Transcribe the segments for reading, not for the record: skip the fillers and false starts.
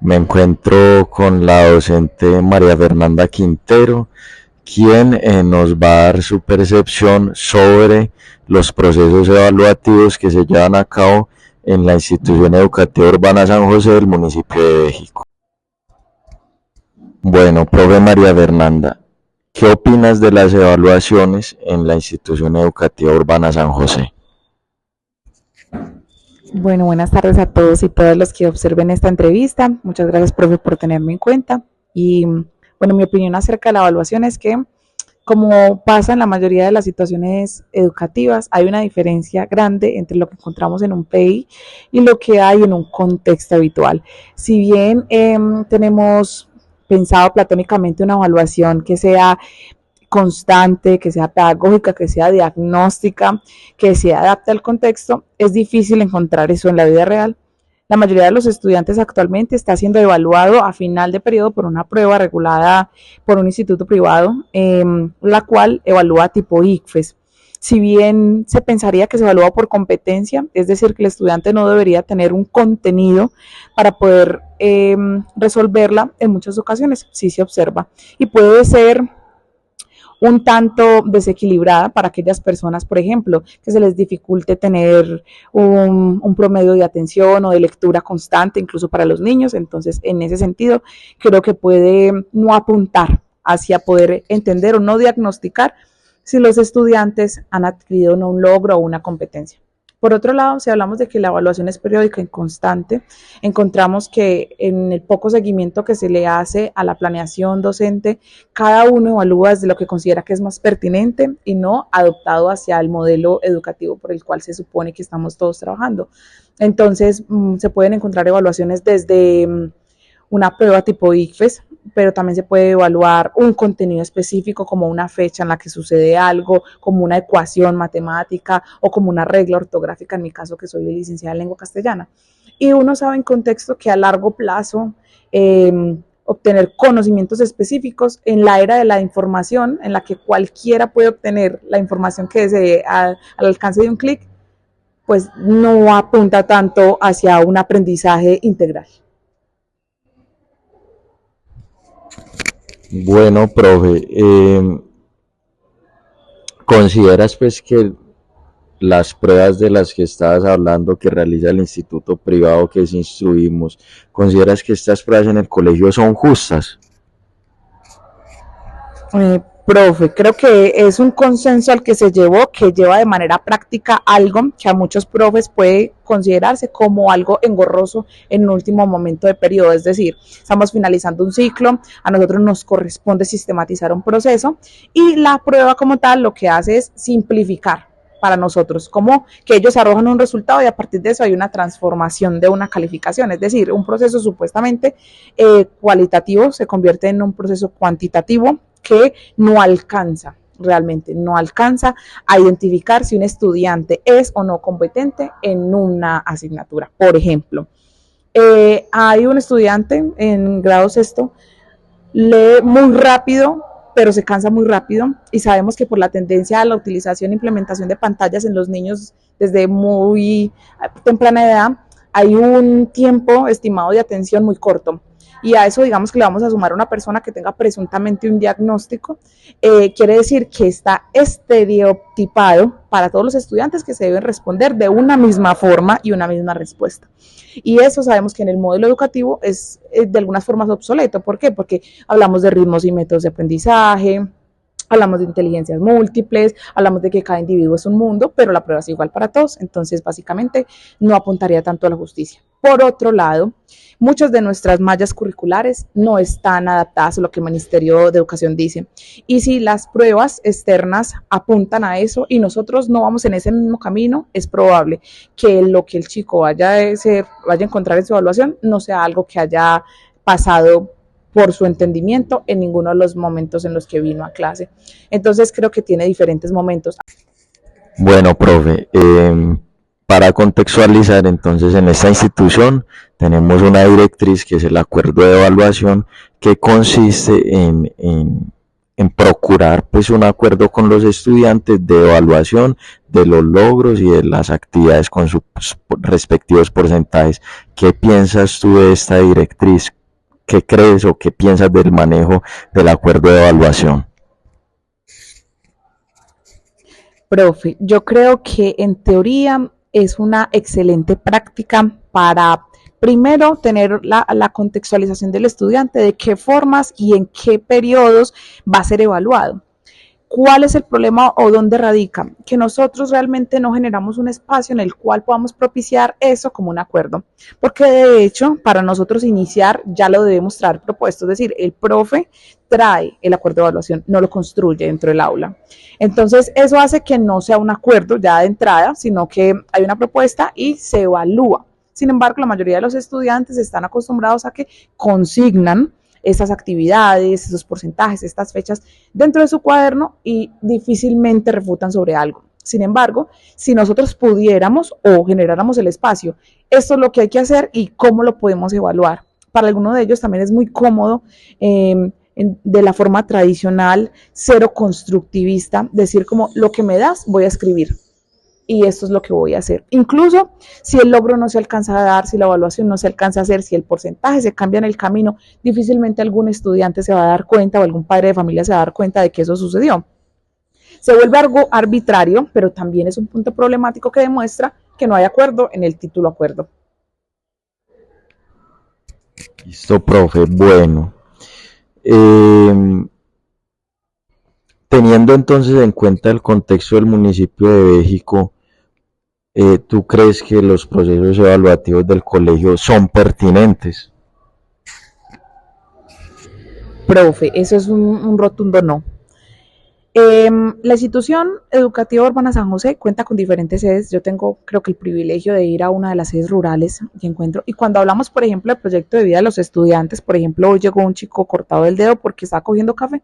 Me encuentro con la docente María Fernanda Quintero, quien nos va a dar su percepción sobre los procesos evaluativos que se llevan a cabo en la institución educativa urbana San José del municipio de Béjico. Bueno, profe María Fernanda, ¿qué opinas de las evaluaciones en la institución educativa urbana San José? Bueno, buenas tardes a todos y todas los que observen esta entrevista. Muchas gracias, profe, por tenerme en cuenta. Y bueno, mi opinión acerca de la evaluación es que, como pasa en la mayoría de las situaciones educativas, hay una diferencia grande entre lo que encontramos en un PI y lo que hay en un contexto habitual. Si bien tenemos pensado platónicamente una evaluación que sea constante, que sea pedagógica, que sea diagnóstica, que se adapte al contexto, es difícil encontrar eso en la vida real. La mayoría de los estudiantes actualmente está siendo evaluado a final de periodo por una prueba regulada por un instituto privado, la cual evalúa tipo ICFES. Si bien se pensaría que se evalúa por competencia, es decir, que el estudiante no debería tener un contenido para poder resolverla, en muchas ocasiones sí se observa. Y puede ser un tanto desequilibrada para aquellas personas, por ejemplo, que se les dificulte tener un promedio de atención o de lectura constante, incluso para los niños. Entonces, en ese sentido, creo que puede no apuntar hacia poder entender o no diagnosticar si los estudiantes han adquirido no un logro o una competencia. Por otro lado, si hablamos de que la evaluación es periódica y constante, encontramos que en el poco seguimiento que se le hace a la planeación docente, cada uno evalúa desde lo que considera que es más pertinente y no adoptado hacia el modelo educativo por el cual se supone que estamos todos trabajando. Entonces, se pueden encontrar evaluaciones desde una prueba tipo ICFES, pero también se puede evaluar un contenido específico como una fecha en la que sucede algo, como una ecuación matemática o como una regla ortográfica, en mi caso que soy licenciada en lengua castellana. Y uno sabe en contexto que a largo plazo obtener conocimientos específicos en la era de la información, en la que cualquiera puede obtener la información que desee al alcance de un clic, pues no apunta tanto hacia un aprendizaje integral. Bueno, profe, ¿consideras pues que las pruebas de las que estabas hablando que realiza el instituto privado que es Instruimos, consideras que estas pruebas en el colegio son justas? Profe, creo que es un consenso al que se llevó, que lleva de manera práctica algo que a muchos profes puede considerarse como algo engorroso en un último momento de periodo. Es decir, estamos finalizando un ciclo, a nosotros nos corresponde sistematizar un proceso y la prueba como tal lo que hace es simplificar para nosotros, como que ellos arrojan un resultado y a partir de eso hay una transformación de una calificación, es decir, un proceso supuestamente cualitativo se convierte en un proceso cuantitativo que no alcanza, realmente no alcanza a identificar si un estudiante es o no competente en una asignatura. Por ejemplo, hay un estudiante en grado sexto, lee muy rápido, pero se cansa muy rápido y sabemos que por la tendencia a la utilización e implementación de pantallas en los niños desde muy temprana edad, hay un tiempo estimado de atención muy corto. Y a eso digamos que le vamos a sumar a una persona que tenga presuntamente un diagnóstico, quiere decir que está estereotipado para todos los estudiantes que se deben responder de una misma forma y una misma respuesta. Y eso sabemos que en el modelo educativo es de algunas formas obsoleto. ¿Por qué? Porque hablamos de ritmos y métodos de aprendizaje, hablamos de inteligencias múltiples, hablamos de que cada individuo es un mundo, pero la prueba es igual para todos. Entonces, básicamente, no apuntaría tanto a la justicia. Por otro lado, muchas de nuestras mallas curriculares no están adaptadas a lo que el Ministerio de Educación dice. Y si las pruebas externas apuntan a eso y nosotros no vamos en ese mismo camino, es probable que lo que el chico vaya a encontrar en su evaluación no sea algo que haya pasado por su entendimiento en ninguno de los momentos en los que vino a clase. Entonces creo que tiene diferentes momentos. Bueno, profe, para contextualizar, entonces en esta institución tenemos una directriz que es el acuerdo de evaluación que consiste en procurar pues un acuerdo con los estudiantes de evaluación de los logros y de las actividades con sus respectivos porcentajes. ¿Qué piensas tú de esta directriz? ¿Qué crees o qué piensas del manejo del acuerdo de evaluación? Profe, yo creo que en teoría es una excelente práctica para primero tener la contextualización del estudiante de qué formas y en qué periodos va a ser evaluado. ¿Cuál es el problema o dónde radica? Que nosotros realmente no generamos un espacio en el cual podamos propiciar eso como un acuerdo. Porque de hecho, para nosotros iniciar ya lo debemos traer propuesto. Es decir, el profe trae el acuerdo de evaluación, no lo construye dentro del aula. Entonces, eso hace que no sea un acuerdo ya de entrada, sino que hay una propuesta y se evalúa. Sin embargo, la mayoría de los estudiantes están acostumbrados a que consignan esas actividades, esos porcentajes, estas fechas dentro de su cuaderno y difícilmente refutan sobre algo. Sin embargo, si nosotros pudiéramos o generáramos el espacio, esto es lo que hay que hacer y cómo lo podemos evaluar. Para algunos de ellos también es muy cómodo de la forma tradicional, cero constructivista, decir como lo que me das voy a escribir y esto es lo que voy a hacer. Incluso si el logro no se alcanza a dar, si la evaluación no se alcanza a hacer, si el porcentaje se cambia en el camino, difícilmente algún estudiante se va a dar cuenta o algún padre de familia se va a dar cuenta de que eso sucedió. Se vuelve algo arbitrario, pero también es un punto problemático que demuestra que no hay acuerdo en el título acuerdo. Listo, profe. Bueno, eh, teniendo entonces en cuenta el contexto del municipio de México, ¿tú crees que los procesos evaluativos del colegio son pertinentes? Profe, eso es un rotundo no. La institución educativa urbana San José cuenta con diferentes sedes. Yo tengo, creo que el privilegio de ir a una de las sedes rurales y encuentro. Y cuando hablamos, por ejemplo, del proyecto de vida de los estudiantes, por ejemplo, hoy llegó un chico cortado del dedo porque estaba cogiendo café.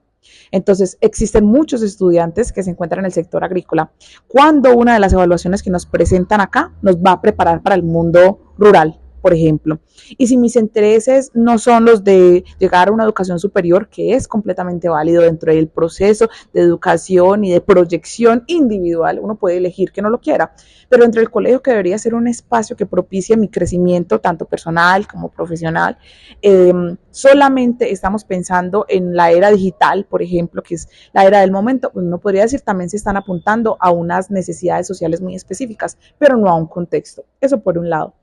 Entonces, existen muchos estudiantes que se encuentran en el sector agrícola. Cuando una de las evaluaciones que nos presentan acá nos va a preparar para el mundo rural, por ejemplo. Y si mis intereses no son los de llegar a una educación superior, que es completamente válido dentro del proceso de educación y de proyección individual, uno puede elegir que no lo quiera, pero dentro del colegio que debería ser un espacio que propicie mi crecimiento, tanto personal como profesional, solamente estamos pensando en la era digital, por ejemplo, que es la era del momento, pues uno podría decir también se están apuntando a unas necesidades sociales muy específicas, pero no a un contexto. Eso por un lado.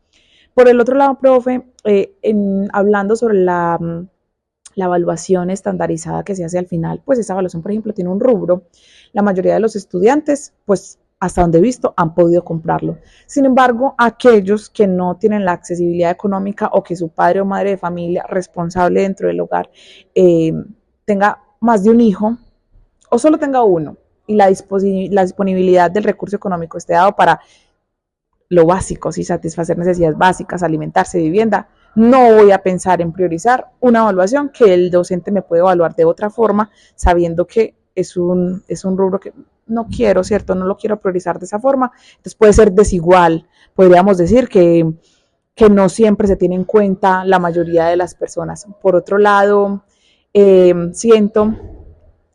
Por el otro lado, profe, hablando sobre la evaluación estandarizada que se hace al final, pues esa evaluación, por ejemplo, tiene un rubro. La mayoría de los estudiantes, pues hasta donde he visto, han podido comprarlo. Sin embargo, aquellos que no tienen la accesibilidad económica o que su padre o madre de familia responsable dentro del hogar tenga más de un hijo o solo tenga uno y la disponibilidad del recurso económico esté dado para lo básico, ¿sí? Satisfacer necesidades básicas, alimentarse, vivienda, no voy a pensar en priorizar una evaluación que el docente me puede evaluar de otra forma, sabiendo que es un rubro que no quiero, ¿cierto? No lo quiero priorizar de esa forma. Entonces puede ser desigual. Podríamos decir que no siempre se tiene en cuenta la mayoría de las personas. Por otro lado, siento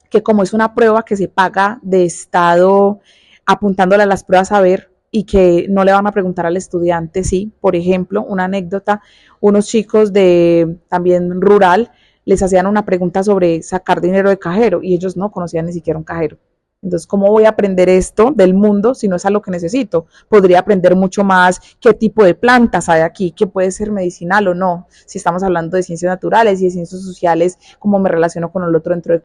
que como es una prueba que se paga de estado apuntándole a las pruebas a ver, y que no le van a preguntar al estudiante, sí, por ejemplo, una anécdota, unos chicos de también rural les hacían una pregunta sobre sacar dinero de cajero y ellos no conocían ni siquiera un cajero. Entonces, ¿cómo voy a aprender esto del mundo si no es algo que necesito? Podría aprender mucho más qué tipo de plantas hay aquí, qué puede ser medicinal o no, si estamos hablando de ciencias naturales y de ciencias sociales, cómo me relaciono con el otro dentro de...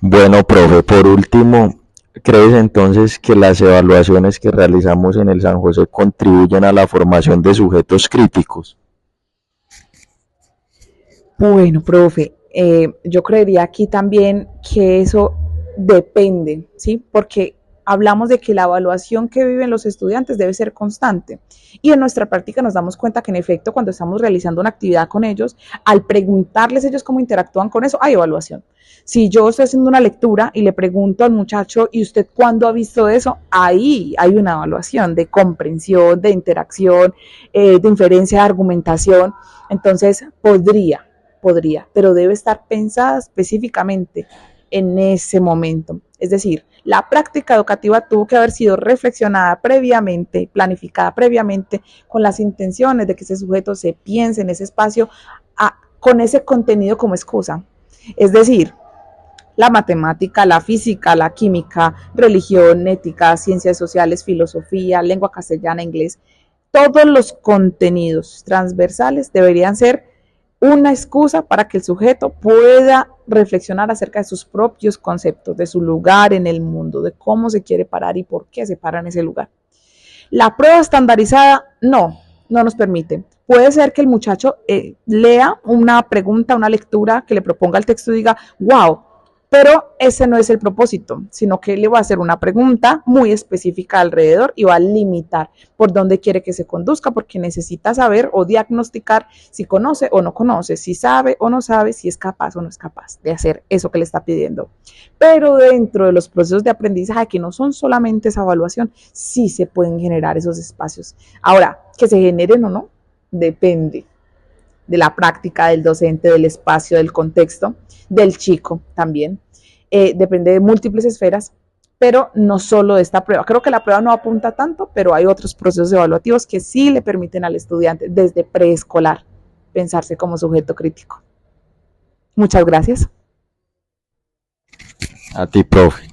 Bueno, profe, por último, ¿crees entonces que las evaluaciones que realizamos en el San José contribuyen a la formación de sujetos críticos? Bueno, profe, yo creería aquí también que eso depende, ¿sí? Porque hablamos de que la evaluación que viven los estudiantes debe ser constante. Y en nuestra práctica nos damos cuenta que en efecto cuando estamos realizando una actividad con ellos, al preguntarles ellos cómo interactúan con eso, hay evaluación. Si yo estoy haciendo una lectura y le pregunto al muchacho, ¿y usted cuándo ha visto eso? Ahí hay una evaluación de comprensión, de interacción, de inferencia, de argumentación. Entonces, podría, pero debe estar pensada específicamente en ese momento. Es decir, la práctica educativa tuvo que haber sido reflexionada previamente, planificada previamente, con las intenciones de que ese sujeto se piense en ese espacio con ese contenido como excusa. Es decir, la matemática, la física, la química, religión, ética, ciencias sociales, filosofía, lengua castellana, inglés, todos los contenidos transversales deberían ser una excusa para que el sujeto pueda reflexionar acerca de sus propios conceptos, de su lugar en el mundo, de cómo se quiere parar y por qué se para en ese lugar. La prueba estandarizada no nos permite. Puede ser que el muchacho lea una pregunta, una lectura que le proponga el texto y diga, wow, pero ese no es el propósito, sino que le va a hacer una pregunta muy específica alrededor y va a limitar por dónde quiere que se conduzca, porque necesita saber o diagnosticar si conoce o no conoce, si sabe o no sabe, si es capaz o no es capaz de hacer eso que le está pidiendo. Pero dentro de los procesos de aprendizaje, que no son solamente esa evaluación, sí se pueden generar esos espacios. Ahora, que se generen o no, depende de la práctica del docente, del espacio, del contexto, del chico también. Depende de múltiples esferas, pero no solo de esta prueba. Creo que la prueba no apunta tanto, pero hay otros procesos evaluativos que sí le permiten al estudiante desde preescolar pensarse como sujeto crítico. Muchas gracias. A ti, profe.